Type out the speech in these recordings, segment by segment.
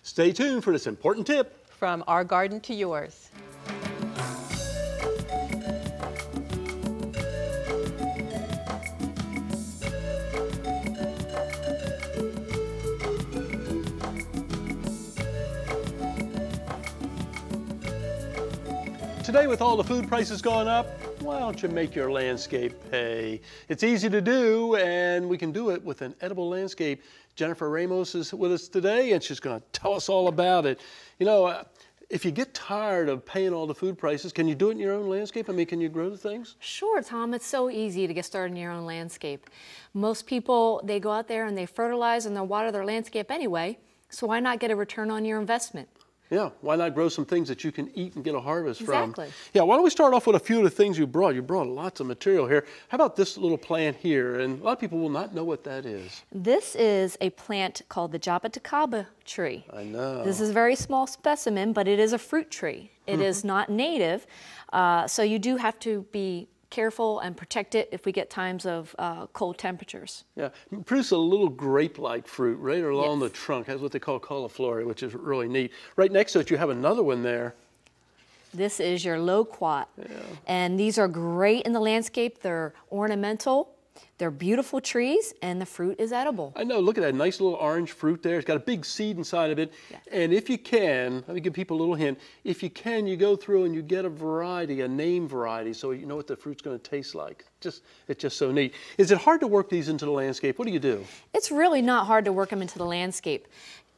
Stay tuned for this important tip. From our garden to yours. Today, with all the food prices going up, why don't you make your landscape pay? It's easy to do, and we can do it with an edible landscape. Jennifer Ramos is with us today, and she's going to tell us all about it. You know, if you get tired of paying all the food prices, can you do it in your own landscape? I mean, can you grow the things? Sure, Tom. It's so easy to get started in your own landscape. Most people, they go out there and they fertilize and they water their landscape anyway, so why not get a return on your investment? Yeah, why not grow some things that you can eat and get a harvest from? Exactly. Yeah, why don't we start off with a few of the things you brought? You brought lots of material here. How about this little plant here? And a lot of people will not know what that is. This is a plant called the Guava tree. I know. This is a very small specimen, but it is a fruit tree. It is not native, so you do have to be careful and protect it if we get times of cold temperatures. Yeah, it produces a little grape-like fruit right along the trunk. That's what they call cauliflower, which is really neat. Right next to it, you have another one there. This is your Loquat, and these are great in the landscape. They're ornamental. They're beautiful trees, and the fruit is edible. I know, look at that nice little orange fruit there. It's got a big seed inside of it. Yeah. And if you can, let me give people a little hint, if you can, you go through and you get a variety, a name variety, so you know what the fruit's going to taste like. It's just so neat. Is it hard to work these into the landscape? What do you do? It's really not hard to work them into the landscape.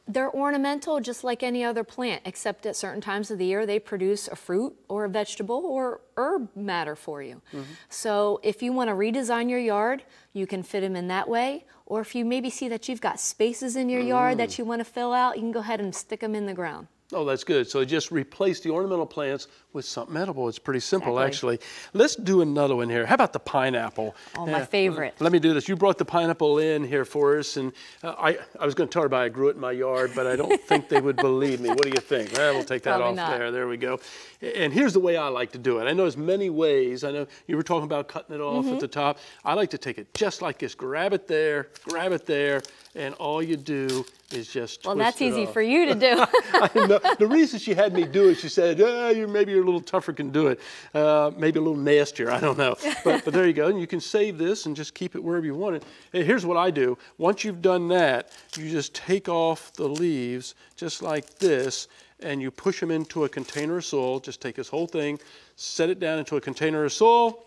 They're ornamental just like any other plant, except at certain times of the year they produce a fruit or a vegetable or herb matter for you. So if you want to redesign your yard, you can fit them in that way. Or if you maybe see that you've got spaces in your yard that you want to fill out, you can go ahead and stick them in the ground. Oh, that's good. So just replace the ornamental plants with something edible. It's pretty simple, actually. Let's do another one here. How about the pineapple? Oh, my favorite. Let me do this. You brought the pineapple in here for us, and I was going to tell everybody I grew it in my yard, but I don't think they would believe me. What do you think? Well, we'll take that off there. There we go. And here's the way I like to do it. I know there's many ways. I know you were talking about cutting it off at the top. I like to take it just like this. Grab it there, and all you do is just twist it off. Well, that's easy for you to do. I know. The reason she had me do it, she said, maybe you're a little tougher, can do it. Maybe a little nastier, I don't know. But there you go. And you can save this and just keep it wherever you want it. And here's what I do. Once you've done that, you just take off the leaves just like this, and you push them into a container of soil. Just take this whole thing, set it down into a container of soil,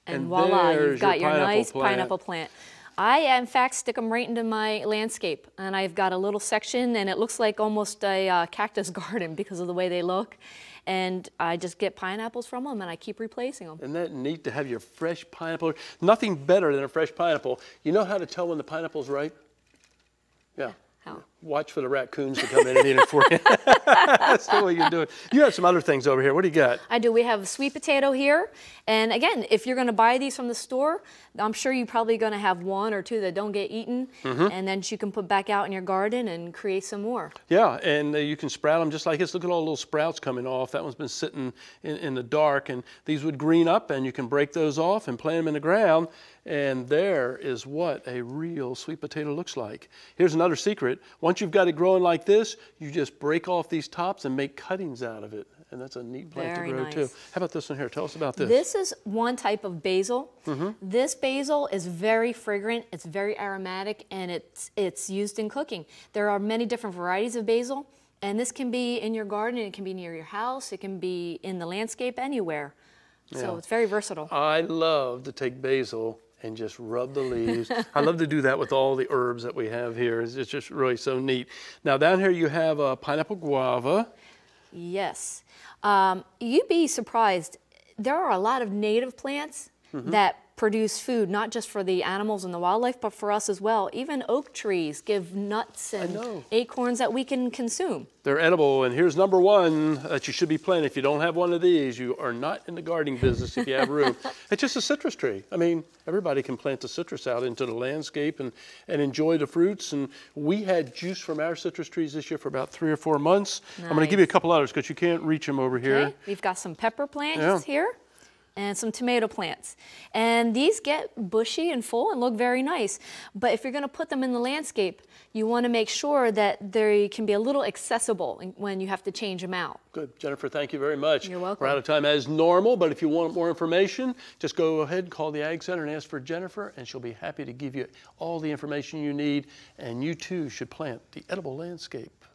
and voila, you've got your nice pineapple plant. I, in fact, stick them right into my landscape, and I've got a little section, and it looks like almost a cactus garden because of the way they look. And I just get pineapples from them, and I keep replacing them. Isn't that neat to have your fresh pineapple? Nothing better than a fresh pineapple. You know how to tell when the pineapple's ripe? Yeah. How? Watch for the raccoons to come in and eat it for you. That's the way you do it. You have some other things over here. What do you got? I do. We have sweet potato here. And again, if you're going to buy these from the store, I'm sure you're probably going to have one or two that don't get eaten. And then you can put back out in your garden and create some more. Yeah, and you can sprout them just like this. Look at all the little sprouts coming off. That one's been sitting in the dark. And these would green up, and you can break those off and plant them in the ground. And there is what a real sweet potato looks like. Here's another secret. Once you've got it growing like this, you just break off these tops and make cuttings out of it. And that's a neat plant to grow too. How about this one here? Tell us about this. This is one type of basil. This basil is very fragrant, it's very aromatic, and it's used in cooking. There are many different varieties of basil, and this can be in your garden, it can be near your house, it can be in the landscape, anywhere. So it's very versatile. I love to take basil and just rub the leaves. I love to do that with all the herbs that we have here. It's just really so neat. Now down here you have a pineapple guava. Yes. You'd be surprised. There are a lot of native plants that produce food, not just for the animals and the wildlife, but for us as well. Even oak trees give nuts and acorns that we can consume. They're edible, and here's number one that you should be planting. If you don't have one of these, you are not in the gardening business if you have room. It's just a citrus tree. I mean, everybody can plant the citrus out into the landscape and enjoy the fruits. And we had juice from our citrus trees this year for about 3 or 4 months. Nice. I'm going to give you a couple others because you can't reach them over here. We've got some pepper plants here. and some tomato plants. And these get bushy and full and look very nice. But if you're going to put them in the landscape, you want to make sure that they can be a little accessible when you have to change them out. Good. Jennifer, thank you very much. You're welcome. We're out of time as normal, but if you want more information, just go ahead and call the Ag Center and ask for Jennifer, and she'll be happy to give you all the information you need. And you too should plant the edible landscape.